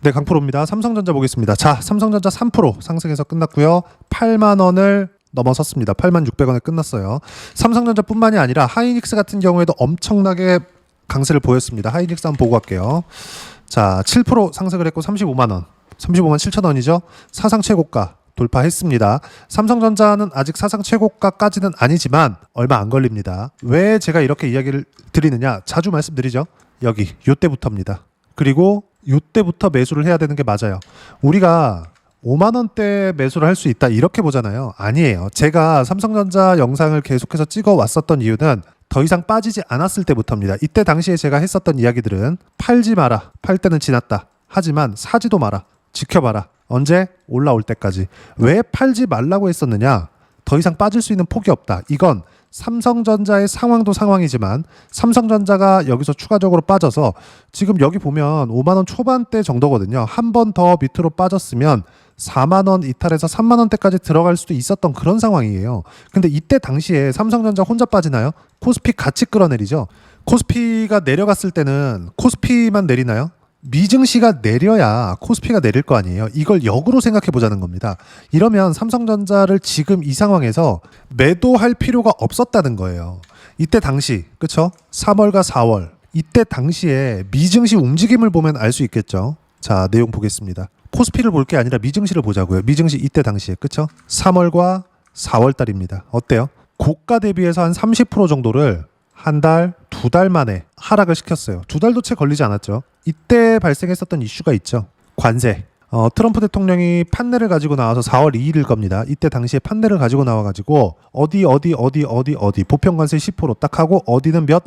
네, 강프로입니다. 삼성전자 보겠습니다. 자, 삼성전자 3% 상승해서 끝났고요. 8만 원을 넘어섰습니다. 8만 600원에 끝났어요. 삼성전자뿐만이 아니라 하이닉스 같은 경우에도 엄청나게 강세를 보였습니다. 하이닉스 한번 보고 갈게요. 자, 7% 상승을 했고 35만 원. 35만 7천 원이죠. 사상 최고가 돌파했습니다. 삼성전자는 아직 사상 최고가까지는 아니지만 얼마 안 걸립니다. 왜 제가 이렇게 이야기를 드리느냐? 자주 말씀드리죠. 여기 요때부터입니다. 그리고 요때부터 매수를 해야 되는 게 맞아요. 우리가 5만 원대 매수를 할 수 있다 이렇게 보잖아요. 아니에요. 제가 삼성전자 영상을 계속해서 찍어 왔었던 이유는 더 이상 빠지지 않았을 때부터입니다. 이때 당시에 제가 했었던 이야기들은 팔지 마라. 팔 때는 지났다. 하지만 사지도 마라. 지켜봐라. 언제? 올라올 때까지. 왜 팔지 말라고 했었느냐? 더 이상 빠질 수 있는 폭이 없다. 이건 삼성전자의 상황도 상황이지만 삼성전자가 여기서 추가적으로 빠져서 지금 여기 보면 5만 원 초반대 정도거든요. 한 번 더 밑으로 빠졌으면 4만 원 이탈해서 3만 원대까지 들어갈 수도 있었던 그런 상황이에요. 근데 이때 당시에 삼성전자 혼자 빠지나요? 코스피 같이 끌어내리죠. 코스피가 내려갔을 때는 코스피만 내리나요? 미증시가 내려야 코스피가 내릴 거 아니에요. 이걸 역으로 생각해 보자는 겁니다. 이러면 삼성전자를 지금 이 상황에서 매도할 필요가 없었다는 거예요. 이때 당시, 그쵸? 3월과 4월 이때 당시에 미증시 움직임을 보면 알 수 있겠죠. 자, 내용 보겠습니다. 코스피를 볼 게 아니라 미증시를 보자고요. 미증시 이때 당시에, 그쵸? 3월과 4월 달입니다. 어때요? 고가 대비해서 한 30% 정도를 한 달, 두 달 만에 하락을 시켰어요. 두 달도 채 걸리지 않았죠. 이때 발생했었던 이슈가 있죠. 관세. 트럼프 대통령이 판례를 가지고 나와서 4월 2일일 겁니다. 이때 당시에 판례를 가지고 나와가지고 어디 보편관세 10% 딱 하고 어디는 몇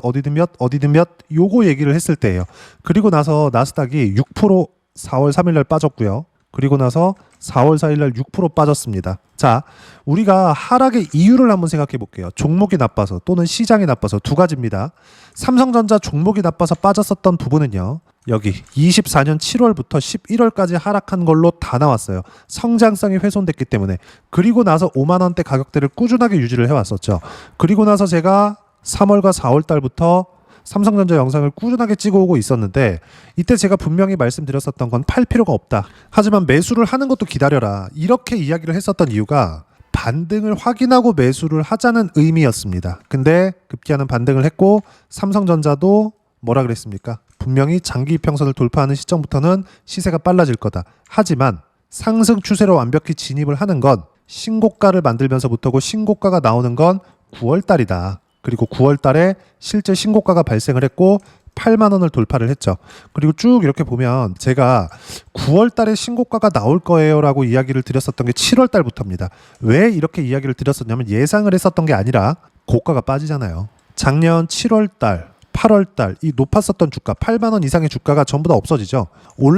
요거 얘기를 했을 때예요. 그리고 나서 나스닥이 6% 4월 3일날 빠졌고요. 그리고 나서 4월 4일날 6% 빠졌습니다. 자, 우리가 하락의 이유를 한번 생각해 볼게요. 종목이 나빠서 또는 시장이 나빠서 두 가지입니다. 삼성전자 종목이 나빠서 빠졌었던 부분은요. 여기 24년 7월부터 11월까지 하락한 걸로 다 나왔어요. 성장성이 훼손됐기 때문에. 그리고 나서 5만 원대 가격대를 꾸준하게 유지를 해왔었죠. 그리고 나서 제가 3월과 4월 달부터 삼성전자 영상을 꾸준하게 찍어오고 있었는데 이때 제가 분명히 말씀드렸었던 건 팔 필요가 없다. 하지만 매수를 하는 것도 기다려라. 이렇게 이야기를 했었던 이유가 반등을 확인하고 매수를 하자는 의미였습니다. 근데 급기야는 반등을 했고 삼성전자도 뭐라 그랬습니까? 분명히 장기 이평선을 돌파하는 시점부터는 시세가 빨라질 거다. 하지만 상승 추세로 완벽히 진입을 하는 건 신고가를 만들면서부터고 신고가가 나오는 건 9월 달이다. 그리고 9월 달에 실제 신고가가 발생을 했고 8만 원을 돌파를 했죠. 그리고 쭉 이렇게 보면 제가 9월 달에 신고가가 나올 거예요 라고 이야기를 드렸었던 게 7월 달부터입니다. 왜 이렇게 이야기를 드렸었냐면 예상을 했었던 게 아니라 고가가 빠지잖아요. 작년 7월 달 8월 달 이 높았었던 주가 8만 원 이상의 주가가 전부 다 없어지죠.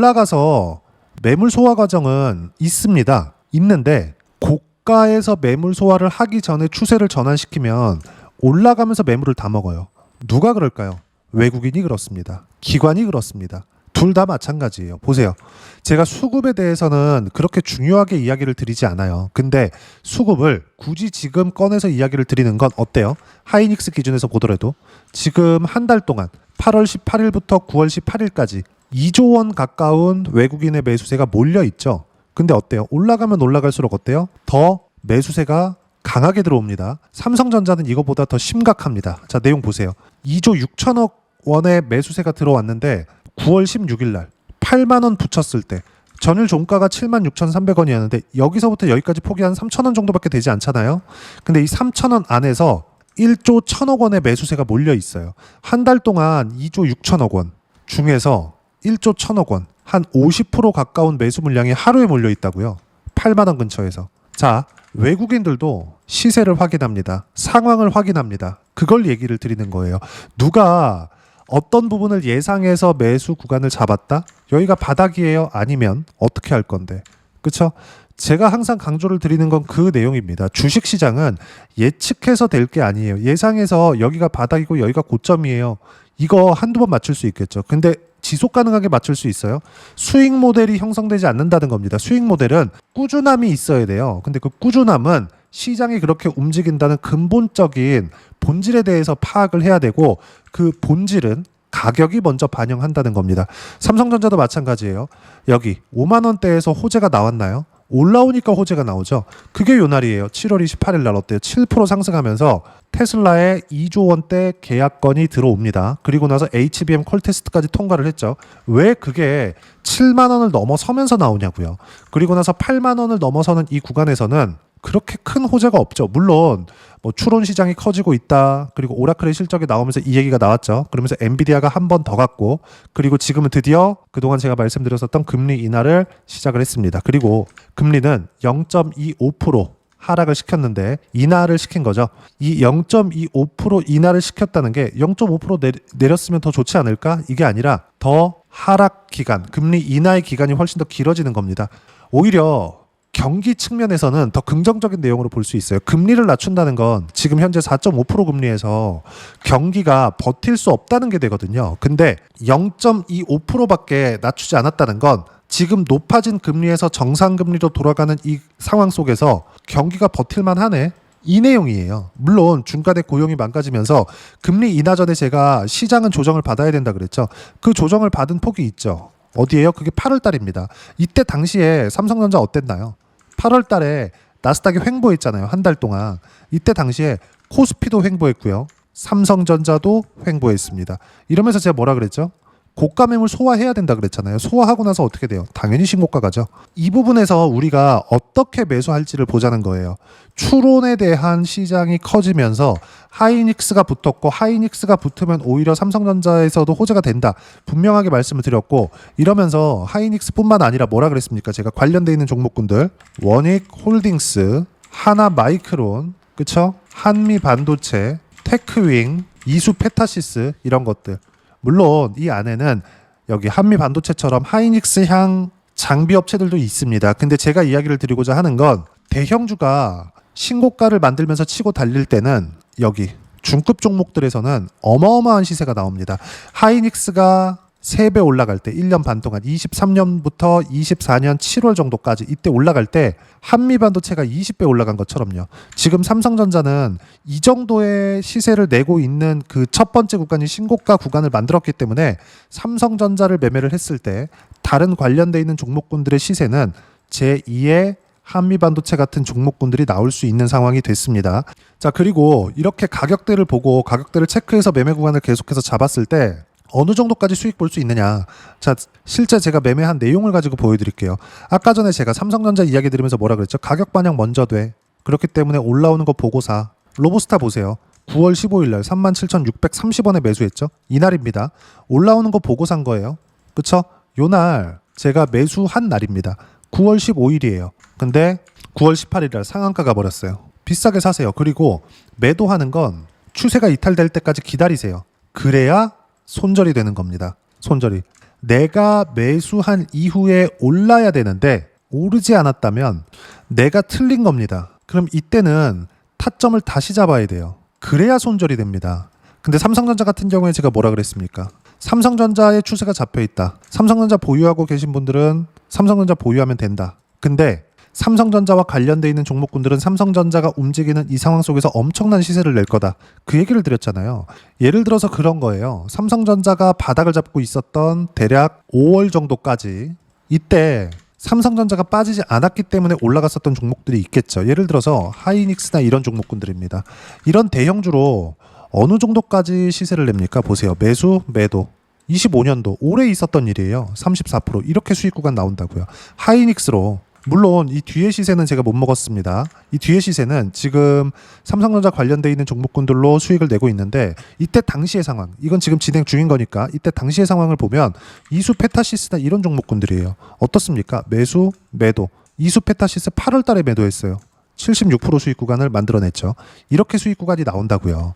올라가서 매물 소화 과정은 있습니다. 있는데 고가에서 매물 소화를 하기 전에 추세를 전환시키면 올라가면서 매물을 다 먹어요. 누가 그럴까요? 외국인이 그렇습니다. 기관이 그렇습니다. 둘 다 마찬가지예요. 보세요. 제가 수급에 대해서는 그렇게 중요하게 이야기를 드리지 않아요. 근데 수급을 굳이 지금 꺼내서 이야기를 드리는 건 어때요? 하이닉스 기준에서 보더라도 지금 한 달 동안 8월 18일부터 9월 18일까지 2조 원 가까운 외국인의 매수세가 몰려 있죠. 근데 어때요? 올라가면 올라갈수록 어때요? 더 매수세가 강하게 들어옵니다. 삼성전자는 이거보다 더 심각합니다. 자, 내용 보세요. 2조 6천억 원의 매수세가 들어왔는데 9월 16일 날 8만 원 붙였을 때 전일 종가가 76,300원이었는데 여기서부터 여기까지 폭이 한 3천 원 정도밖에 되지 않잖아요. 근데 이 3천 원 안에서 1조 1천억 원의 매수세가 몰려 있어요. 한 달 동안 2조 6천억 원 중에서 1조 1천억 원 한 50% 가까운 매수 물량이 하루에 몰려 있다고요. 8만 원 근처에서. 자, 외국인들도 시세를 확인합니다. 상황을 확인합니다. 그걸 얘기를 드리는 거예요. 누가 어떤 부분을 예상해서 매수 구간을 잡았다? 여기가 바닥이에요? 아니면 어떻게 할 건데? 그쵸? 제가 항상 강조를 드리는 건 그 내용입니다. 주식시장은 예측해서 될 게 아니에요. 예상해서 여기가 바닥이고 여기가 고점이에요. 이거 한두 번 맞출 수 있겠죠. 근데 지속 가능하게 맞출 수 있어요? 수익 모델이 형성되지 않는다는 겁니다. 수익 모델은 꾸준함이 있어야 돼요. 근데 그 꾸준함은 시장이 그렇게 움직인다는 근본적인 본질에 대해서 파악을 해야 되고 그 본질은 가격이 먼저 반영한다는 겁니다. 삼성전자도 마찬가지예요. 여기 5만 원대에서 호재가 나왔나요? 올라오니까 호재가 나오죠. 그게 요날이에요. 7월 28일 날 어때요? 7% 상승하면서 테슬라의 2조 원대 계약건이 들어옵니다. 그리고 나서 HBM 퀄테스트까지 통과를 했죠. 왜 그게 7만 원을 넘어서면서 나오냐고요. 그리고 나서 8만 원을 넘어서는 이 구간에서는 그렇게 큰 호재가 없죠. 물론 뭐 추론 시장이 커지고 있다. 그리고 오라클의 실적이 나오면서 이 얘기가 나왔죠. 그러면서 엔비디아가 한 번 더 갔고, 그리고 지금은 드디어 그동안 제가 말씀드렸었던 금리 인하를 시작을 했습니다. 그리고 금리는 0.25% 하락을 시켰는데 인하를 시킨 거죠. 이 0.25% 인하를 시켰다는 게 0.5% 내렸으면 더 좋지 않을까? 이게 아니라 더 하락 기간, 금리 인하의 기간이 훨씬 더 길어지는 겁니다. 오히려 경기 측면에서는 더 긍정적인 내용으로 볼 수 있어요. 금리를 낮춘다는 건 지금 현재 4.5% 금리에서 경기가 버틸 수 없다는 게 되거든요. 근데 0.25%밖에 낮추지 않았다는 건 지금 높아진 금리에서 정상금리로 돌아가는 이 상황 속에서 경기가 버틸만 하네. 이 내용이에요. 물론 중간에 고용이 망가지면서 금리 인하 전에 제가 시장은 조정을 받아야 된다 그랬죠. 그 조정을 받은 폭이 있죠. 어디예요? 그게 8월 달입니다. 이때 당시에 삼성전자 어땠나요? 8월 달에 나스닥이 횡보했잖아요. 한 달 동안. 이때 당시에 코스피도 횡보했고요. 삼성전자도 횡보했습니다. 이러면서 제가 뭐라 그랬죠? 고가 매물 소화해야 된다 그랬잖아요. 소화하고 나서 어떻게 돼요? 당연히 신고가 가죠. 이 부분에서 우리가 어떻게 매수할지를 보자는 거예요. 추론에 대한 시장이 커지면서 하이닉스가 붙었고, 하이닉스가 붙으면 오히려 삼성전자에서도 호재가 된다. 분명하게 말씀을 드렸고, 이러면서 하이닉스뿐만 아니라 뭐라 그랬습니까? 제가 관련돼 있는 종목군들, 원익홀딩스, 하나마이크론, 그쵸? 한미반도체, 테크윙, 이수페타시스, 이런 것들. 물론 이 안에는 여기 한미반도체처럼 하이닉스향 장비 업체들도 있습니다. 근데 제가 이야기를 드리고자 하는 건 대형주가 신고가를 만들면서 치고 달릴 때는 여기 중급 종목들에서는 어마어마한 시세가 나옵니다. 하이닉스가 3배 올라갈 때 1년 반 동안 23년부터 24년 7월 정도까지 이때 올라갈 때 한미반도체가 20배 올라간 것처럼요. 지금 삼성전자는 이 정도의 시세를 내고 있는 그 첫 번째 구간이 신고가 구간을 만들었기 때문에 삼성전자를 매매를 했을 때 다른 관련돼 있는 종목군들의 시세는 제2의 한미반도체 같은 종목군들이 나올 수 있는 상황이 됐습니다. 자, 그리고 이렇게 가격대를 보고 가격대를 체크해서 매매 구간을 계속해서 잡았을 때 어느 정도까지 수익 볼 수 있느냐. 자, 실제 제가 매매한 내용을 가지고 보여드릴게요. 아까 전에 제가 삼성전자 이야기 드리면서 뭐라 그랬죠? 가격 반영 먼저 돼. 그렇기 때문에 올라오는 거 보고 사. 로보스타 보세요. 9월 15일 날 37,630원에 매수했죠. 이날입니다. 올라오는 거 보고 산 거예요. 그쵸? 요날 제가 매수한 날입니다. 9월 15일이에요. 근데 9월 18일 날 상한가 가버렸어요. 비싸게 사세요. 그리고 매도하는 건 추세가 이탈될 때까지 기다리세요. 그래야 손절이 되는 겁니다. 손절이. 내가 매수한 이후에 올라야 되는데 오르지 않았다면 내가 틀린 겁니다. 그럼 이때는 타점을 다시 잡아야 돼요. 그래야 손절이 됩니다. 근데 삼성전자 같은 경우에 제가 뭐라 그랬습니까? 삼성전자의 추세가 잡혀 있다. 삼성전자 보유하고 계신 분들은 삼성전자 보유하면 된다. 근데 삼성전자와 관련돼 있는 종목군들은 삼성전자가 움직이는 이 상황 속에서 엄청난 시세를 낼 거다. 그 얘기를 드렸잖아요. 예를 들어서 그런 거예요. 삼성전자가 바닥을 잡고 있었던 대략 5월 정도까지 이때 삼성전자가 빠지지 않았기 때문에 올라갔었던 종목들이 있겠죠. 예를 들어서 하이닉스나 이런 종목군들입니다. 이런 대형주로 어느 정도까지 시세를 냅니까? 보세요. 매수, 매도. 25년도 올해 있었던 일이에요. 34% 이렇게 수익 구간 나온다고요. 하이닉스로 물론 이 뒤에 시세는 제가 못 먹었습니다. 이 뒤에 시세는 지금 삼성전자 관련돼 있는 종목군들로 수익을 내고 있는데 이때 당시의 상황, 이건 지금 진행 중인 거니까 이때 당시의 상황을 보면 이수페타시스나 이런 종목군들이에요. 어떻습니까? 매수, 매도. 이수페타시스 8월 달에 매도했어요. 76% 수익 구간을 만들어냈죠. 이렇게 수익 구간이 나온다고요.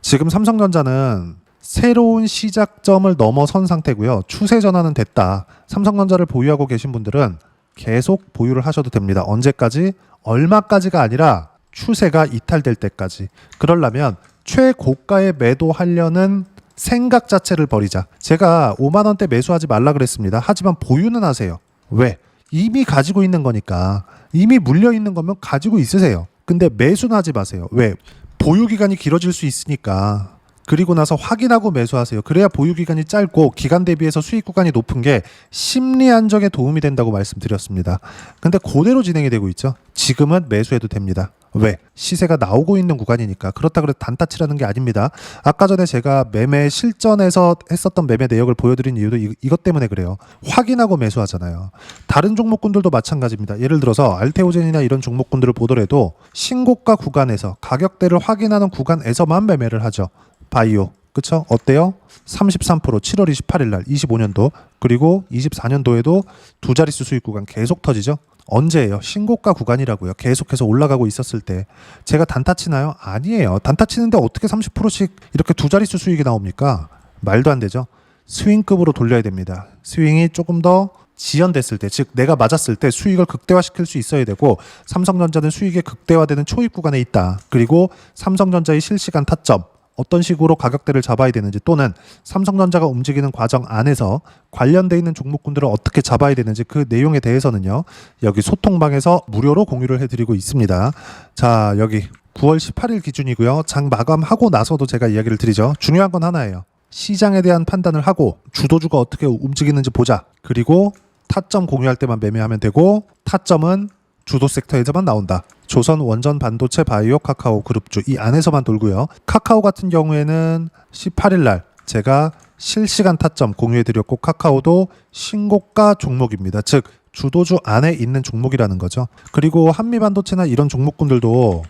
지금 삼성전자는 새로운 시작점을 넘어선 상태고요. 추세 전환은 됐다. 삼성전자를 보유하고 계신 분들은 계속 보유를 하셔도 됩니다. 언제까지? 얼마까지가 아니라 추세가 이탈될 때까지. 그러려면 최고가에 매도하려는 생각 자체를 버리자. 제가 5만 원대 매수하지 말라 그랬습니다. 하지만 보유는 하세요. 왜? 이미 가지고 있는 거니까. 이미 물려 있는 거면 가지고 있으세요. 근데 매수는 하지 마세요. 왜? 보유 기간이 길어질 수 있으니까. 그리고 나서 확인하고 매수하세요. 그래야 보유 기간이 짧고 기간 대비해서 수익 구간이 높은 게 심리 안정에 도움이 된다고 말씀드렸습니다. 근데 그대로 진행이 되고 있죠. 지금은 매수해도 됩니다. 왜? 시세가 나오고 있는 구간이니까. 그렇다 그래도 단타 치라는 게 아닙니다. 아까 전에 제가 매매 실전에서 했었던 매매 내역을 보여드린 이유도 이것 때문에 그래요. 확인하고 매수하잖아요. 다른 종목군들도 마찬가지입니다. 예를 들어서 알테오젠이나 이런 종목군들을 보더라도 신고가 구간에서 가격대를 확인하는 구간에서만 매매를 하죠. 바이오. 그쵸? 어때요? 33% 7월 28일 날 25년도 그리고 24년도에도 두 자릿수 수익 구간 계속 터지죠. 언제예요? 신고가 구간이라고요. 계속해서 올라가고 있었을 때. 제가 단타 치나요? 아니에요. 단타 치는데 어떻게 30%씩 이렇게 두 자릿수 수익이 나옵니까? 말도 안 되죠. 스윙급으로 돌려야 됩니다. 스윙이 조금 더 지연됐을 때, 즉 내가 맞았을 때 수익을 극대화시킬 수 있어야 되고, 삼성전자는 수익이 극대화되는 초입 구간에 있다. 그리고 삼성전자의 실시간 타점, 어떤 식으로 가격대를 잡아야 되는지, 또는 삼성전자가 움직이는 과정 안에서 관련돼 있는 종목군들을 어떻게 잡아야 되는지 그 내용에 대해서는요, 여기 소통방에서 무료로 공유를 해드리고 있습니다. 자, 여기 9월 18일 기준이고요. 장 마감하고 나서도 제가 이야기를 드리죠. 중요한 건 하나예요. 시장에 대한 판단을 하고 주도주가 어떻게 움직이는지 보자. 그리고 타점 공유할 때만 매매하면 되고, 타점은 주도 섹터에서만 나온다. 조선 원전 반도체 바이오 카카오 그룹주 이 안에서만 돌고요. 카카오 같은 경우에는 18일 날 제가 실시간 타점 공유해드렸고, 카카오도 신고가 종목입니다. 즉 주도주 안에 있는 종목이라는 거죠. 그리고 한미반도체나 이런 종목군들도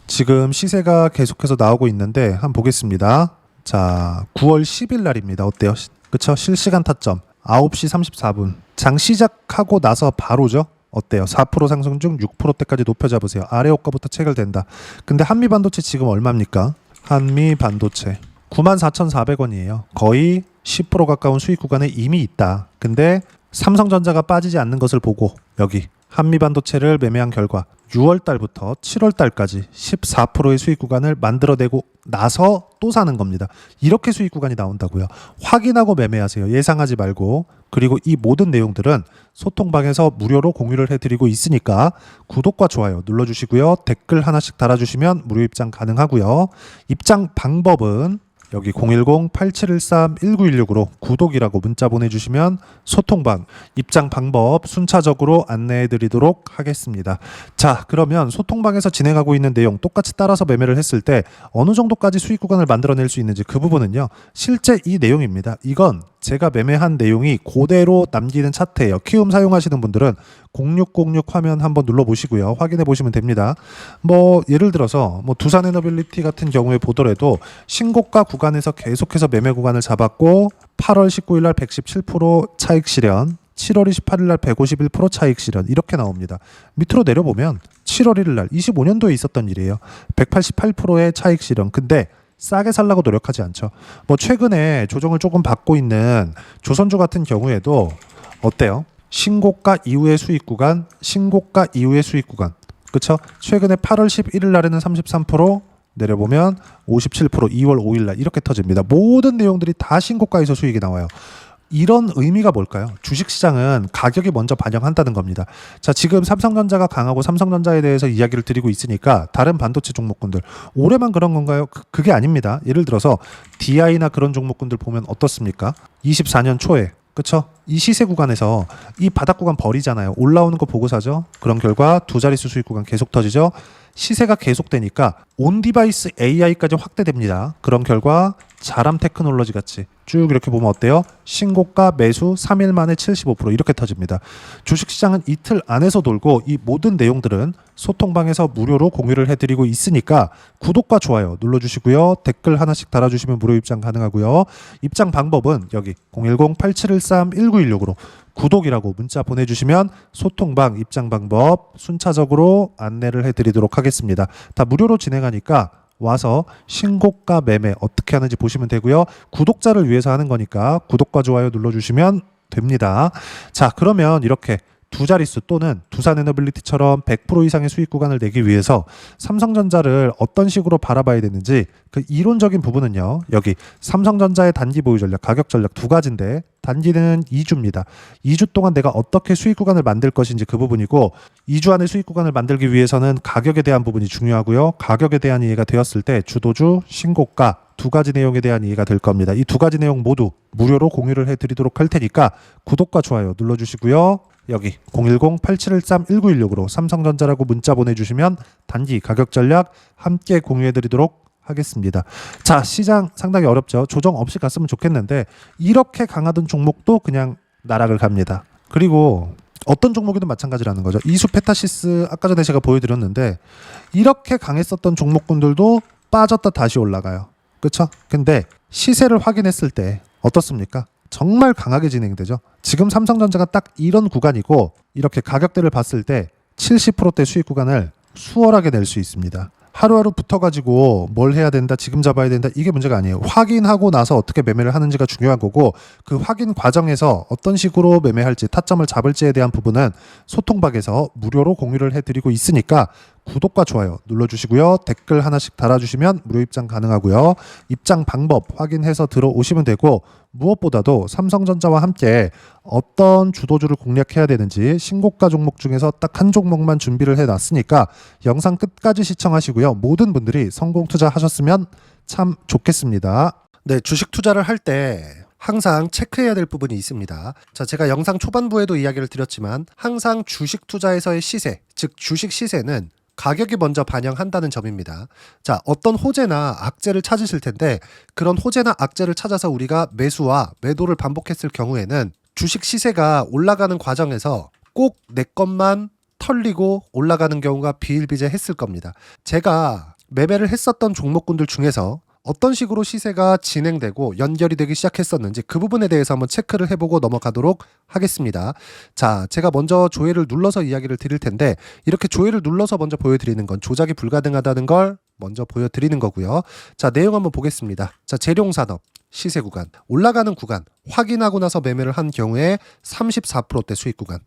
지금 시세가 계속해서 나오고 있는데 한번 보겠습니다. 자, 9월 10일 날입니다. 어때요? 그쵸? 실시간 타점 9시 34분. 장 시작하고 나서 바로죠. 어때요? 4% 상승 중 6%대까지 높여잡으세요. 아래 호가부터 체결된다. 근데 한미반도체 지금 얼마입니까? 한미반도체 94,400원이에요. 거의 10% 가까운 수익 구간에 이미 있다. 근데 삼성전자가 빠지지 않는 것을 보고 여기 한미반도체를 매매한 결과 6월 달부터 7월 달까지 14%의 수익 구간을 만들어내고 나서 또 사는 겁니다. 이렇게 수익 구간이 나온다고요. 확인하고 매매하세요. 예상하지 말고. 그리고 이 모든 내용들은 소통방에서 무료로 공유를 해드리고 있으니까 구독과 좋아요 눌러주시고요. 댓글 하나씩 달아주시면 무료 입장 가능하고요. 입장 방법은 여기 010-8713-1916으로 구독이라고 문자 보내주시면 소통방 입장 방법 순차적으로 안내해드리도록 하겠습니다. 자, 그러면 소통방에서 진행하고 있는 내용 똑같이 따라서 매매를 했을 때 어느 정도까지 수익 구간을 만들어낼 수 있는지 그 부분은요, 실제 이 내용입니다. 이건 제가 매매한 내용이 그대로 남기는 차트예요. 키움 사용하시는 분들은 0606 화면 한번 눌러보시고요. 확인해 보시면 됩니다. 뭐 예를 들어서 뭐 두산에너빌리티 같은 경우에 보더라도 신고가 구간에서 계속해서 매매 구간을 잡았고 8월 19일 날 117% 차익 실현, 7월 28일 날 151% 차익 실현 이렇게 나옵니다. 밑으로 내려보면 7월 1일 날 25년도에 있었던 일이에요. 188%의 차익 실현. 근데 싸게 살라고 노력하지 않죠. 뭐 최근에 조정을 조금 받고 있는 조선주 같은 경우에도 어때요? 신고가 이후의 수익 구간, 신고가 이후의 수익 구간. 그쵸? 최근에 8월 11일 날에는 33%, 내려보면 57%, 2월 5일 날 이렇게 터집니다. 모든 내용들이 다 신고가에서 수익이 나와요. 이런 의미가 뭘까요? 주식시장은 가격이 먼저 반영한다는 겁니다. 자, 지금 삼성전자가 강하고 삼성전자에 대해서 이야기를 드리고 있으니까 다른 반도체 종목군들 올해만 그런 건가요? 그게 아닙니다. 예를 들어서 DI나 그런 종목군들 보면 어떻습니까? 24년 초에 그쵸? 이 시세 구간에서 이 바닥 구간 버리잖아요. 올라오는 거 보고 사죠. 그런 결과 두 자릿수 수익 구간 계속 터지죠. 시세가 계속되니까 온 디바이스 AI까지 확대됩니다. 그런 결과 자람 테크놀로지 같이 쭉 이렇게 보면 어때요? 신고가 매수 3일 만에 75% 이렇게 터집니다. 주식시장은 이틀 안에서 돌고 이 모든 내용들은 소통방에서 무료로 공유를 해드리고 있으니까 구독과 좋아요 눌러주시고요. 댓글 하나씩 달아주시면 무료 입장 가능하고요. 입장 방법은 여기 010-8713-1916으로 구독이라고 문자 보내주시면 소통방 입장 방법 순차적으로 안내를 해드리도록 하겠습니다. 다 무료로 진행하니까 와서 신고가 매매 어떻게 하는지 보시면 되고요. 구독자를 위해서 하는 거니까 구독과 좋아요 눌러주시면 됩니다. 자, 그러면 이렇게 두 자릿수 또는 두산에너빌리티처럼 100% 이상의 수익 구간을 내기 위해서 삼성전자를 어떤 식으로 바라봐야 되는지 그 이론적인 부분은요. 여기 삼성전자의 단기 보유 전략, 가격 전략 두 가지인데 단기는 2주입니다. 2주 동안 내가 어떻게 수익 구간을 만들 것인지 그 부분이고 2주 안에 수익 구간을 만들기 위해서는 가격에 대한 부분이 중요하고요. 가격에 대한 이해가 되었을 때 주도주, 신고가 두 가지 내용에 대한 이해가 될 겁니다. 이 두 가지 내용 모두 무료로 공유를 해드리도록 할 테니까 구독과 좋아요 눌러주시고요. 여기 010-8713-1916으로 삼성전자라고 문자 보내주시면 단기 가격 전략 함께 공유해드리도록 하겠습니다. 자, 시장 상당히 어렵죠. 조정 없이 갔으면 좋겠는데 이렇게 강하던 종목도 그냥 나락을 갑니다. 그리고 어떤 종목이든 마찬가지라는 거죠. 이수 페타시스 아까 전에 제가 보여드렸는데 이렇게 강했었던 종목군들도 빠졌다 다시 올라가요. 그렇죠? 근데 시세를 확인했을 때 어떻습니까? 정말 강하게 진행되죠. 지금 삼성전자가 딱 이런 구간이고 이렇게 가격대를 봤을 때 70%대 수익 구간을 수월하게 낼 수 있습니다. 하루하루 붙어가지고 뭘 해야 된다, 지금 잡아야 된다 이게 문제가 아니에요. 확인하고 나서 어떻게 매매를 하는지가 중요한 거고 그 확인 과정에서 어떤 식으로 매매할지 타점을 잡을지에 대한 부분은 소통박에서 무료로 공유를 해드리고 있으니까 구독과 좋아요 눌러주시고요. 댓글 하나씩 달아주시면 무료 입장 가능하고요. 입장 방법 확인해서 들어오시면 되고 무엇보다도 삼성전자와 함께 어떤 주도주를 공략해야 되는지 신고가 종목 중에서 딱 한 종목만 준비를 해놨으니까 영상 끝까지 시청하시고요. 모든 분들이 성공 투자하셨으면 참 좋겠습니다. 네, 주식 투자를 할 때 항상 체크해야 될 부분이 있습니다. 자, 제가 영상 초반부에도 이야기를 드렸지만 항상 주식 투자에서의 시세, 즉 주식 시세는 가격이 먼저 반영한다는 점입니다. 자, 어떤 호재나 악재를 찾으실 텐데 그런 호재나 악재를 찾아서 우리가 매수와 매도를 반복했을 경우에는 주식 시세가 올라가는 과정에서 꼭 내 것만 털리고 올라가는 경우가 비일비재했을 겁니다. 제가 매매를 했었던 종목군들 중에서 어떤 식으로 시세가 진행되고 연결이 되기 시작했었는지 그 부분에 대해서 한번 체크를 해보고 넘어가도록 하겠습니다. 자, 제가 먼저 조회를 눌러서 이야기를 드릴 텐데 이렇게 조회를 눌러서 먼저 보여드리는 건 조작이 불가능하다는 걸 먼저 보여드리는 거고요. 자, 내용 한번 보겠습니다. 자, 재룡산업 시세 구간, 올라가는 구간 확인하고 나서 매매를 한 경우에 34%대 수익 구간.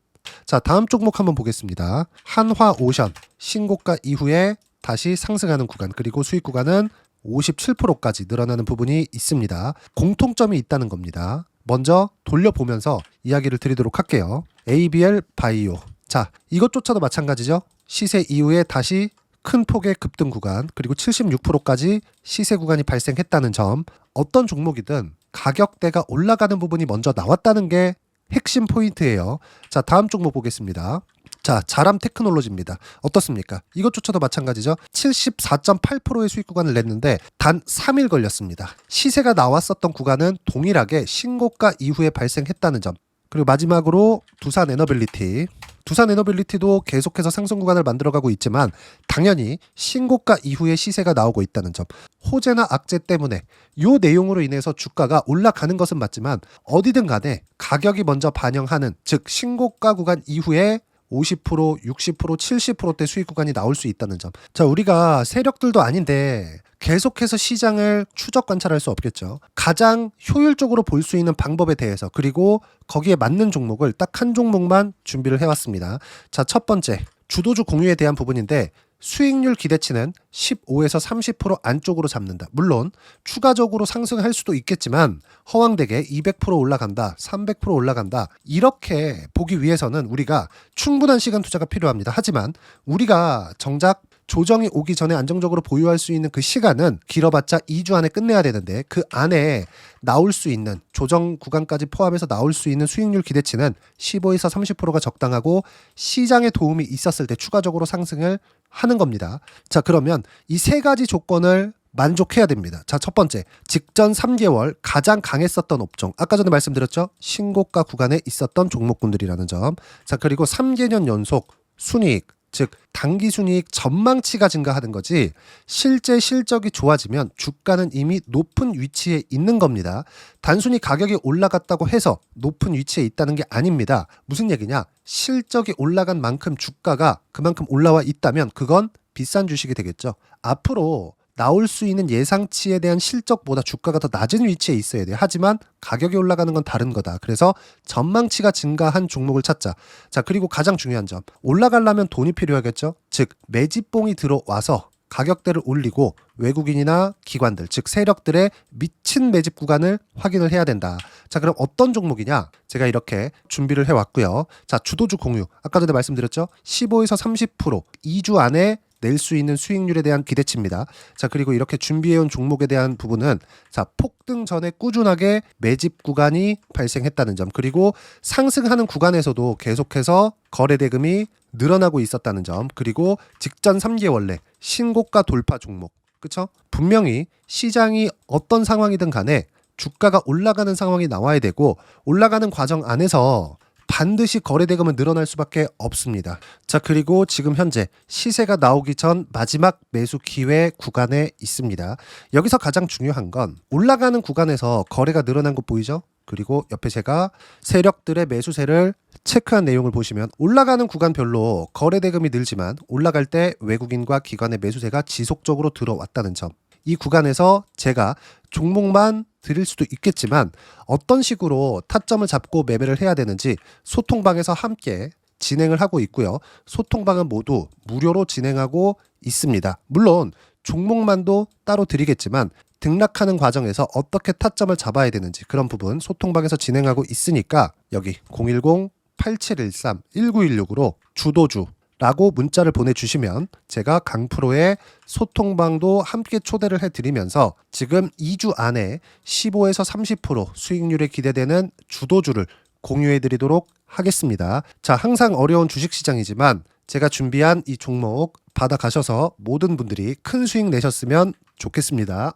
자, 다음 종목 한번 보겠습니다. 한화오션 신고가 이후에 다시 상승하는 구간, 그리고 수익 구간은 57%까지 늘어나는 부분이 있습니다. 공통점이 있다는 겁니다. 먼저 돌려보면서 이야기를 드리도록 할게요. ABL 바이오. 자, 이것조차도 마찬가지죠. 시세 이후에 다시 큰 폭의 급등 구간, 그리고 76%까지 시세 구간이 발생했다는 점. 어떤 종목이든 가격대가 올라가는 부분이 먼저 나왔다는 게 핵심 포인트예요. 자, 다음 종목 보겠습니다. 자, 자람 테크놀로지입니다. 어떻습니까? 이것조차도 마찬가지죠. 74.8%의 수익 구간을 냈는데 단 3일 걸렸습니다. 시세가 나왔었던 구간은 동일하게 신고가 이후에 발생했다는 점. 그리고 마지막으로 두산에너빌리티. 두산에너빌리티도 계속해서 상승 구간을 만들어가고 있지만 당연히 신고가 이후에 시세가 나오고 있다는 점. 호재나 악재 때문에 이 내용으로 인해서 주가가 올라가는 것은 맞지만 어디든 간에 가격이 먼저 반영하는, 즉 신고가 구간 이후에 50%, 60%, 70%대 수익 구간이 나올 수 있다는 점. 자, 우리가 세력들도 아닌데 계속해서 시장을 추적 관찰할 수 없겠죠. 가장 효율적으로 볼 수 있는 방법에 대해서, 그리고 거기에 맞는 종목을 딱 한 종목만 준비를 해왔습니다. 자, 첫 번째 주도주 공유에 대한 부분인데 수익률 기대치는 15에서 30% 안쪽으로 잡는다. 물론 추가적으로 상승할 수도 있겠지만 허황되게 200% 올라간다, 300% 올라간다 이렇게 보기 위해서는 우리가 충분한 시간 투자가 필요합니다. 하지만 우리가 정작 조정이 오기 전에 안정적으로 보유할 수 있는 그 시간은 길어봤자 2주 안에 끝내야 되는데 그 안에 나올 수 있는 조정 구간까지 포함해서 나올 수 있는 수익률 기대치는 15에서 30%가 적당하고 시장에 도움이 있었을 때 추가적으로 상승을 하는 겁니다. 자, 그러면 이 세 가지 조건을 만족해야 됩니다. 자, 첫 번째, 직전 3개월 가장 강했었던 업종. 아까 전에 말씀드렸죠? 신고가 구간에 있었던 종목군들이라는 점. 자, 그리고 3개년 연속 순이익, 즉 단기 순이익 전망치가 증가하는 거지 실제 실적이 좋아지면 주가는 이미 높은 위치에 있는 겁니다. 단순히 가격이 올라갔다고 해서 높은 위치에 있다는 게 아닙니다. 무슨 얘기냐? 실적이 올라간 만큼 주가가 그만큼 올라와 있다면 그건 비싼 주식이 되겠죠. 앞으로 나올 수 있는 예상치에 대한 실적보다 주가가 더 낮은 위치에 있어야 돼요. 하지만 가격이 올라가는 건 다른 거다. 그래서 전망치가 증가한 종목을 찾자. 자, 그리고 가장 중요한 점. 올라가려면 돈이 필요하겠죠? 즉, 매집봉이 들어와서 가격대를 올리고 외국인이나 기관들, 즉 세력들의 미친 매집 구간을 확인을 해야 된다. 자, 그럼 어떤 종목이냐? 제가 이렇게 준비를 해왔고요. 자, 주도주 공유. 아까 전에 말씀드렸죠? 15에서 30% 2주 안에 낼 수 있는 수익률에 대한 기대치입니다. 자, 그리고 이렇게 준비해온 종목에 대한 부분은 자, 폭등 전에 꾸준하게 매집 구간이 발생했다는 점, 그리고 상승하는 구간에서도 계속해서 거래 대금이 늘어나고 있었다는 점, 그리고 직전 3개월 내 신고가 돌파 종목. 그쵸? 분명히 시장이 어떤 상황이든 간에 주가가 올라가는 상황이 나와야 되고, 올라가는 과정 안에서 반드시 거래 대금은 늘어날 수밖에 없습니다. 자, 그리고 지금 현재 시세가 나오기 전 마지막 매수 기회 구간에 있습니다. 여기서 가장 중요한 건 올라가는 구간에서 거래가 늘어난 거 보이죠? 그리고 옆에 제가 세력들의 매수세를 체크한 내용을 보시면 올라가는 구간별로 거래 대금이 늘지만 올라갈 때 외국인과 기관의 매수세가 지속적으로 들어왔다는 점. 이 구간에서 제가 종목만 드릴 수도 있겠지만 어떤 식으로 타점을 잡고 매매를 해야 되는지 소통방에서 함께 진행을 하고 있고요. 소통방은 모두 무료로 진행하고 있습니다. 물론 종목만도 따로 드리겠지만 등락하는 과정에서 어떻게 타점을 잡아야 되는지 그런 부분 소통방에서 진행하고 있으니까 여기 010-8713-1916으로 주도주 라고 문자를 보내주시면 제가 강프로의 소통방도 함께 초대를 해드리면서 지금 2주 안에 15에서 30% 수익률에 기대되는 주도주를 공유해드리도록 하겠습니다. 자, 항상 어려운 주식시장이지만 제가 준비한 이 종목 받아가셔서 모든 분들이 큰 수익 내셨으면 좋겠습니다.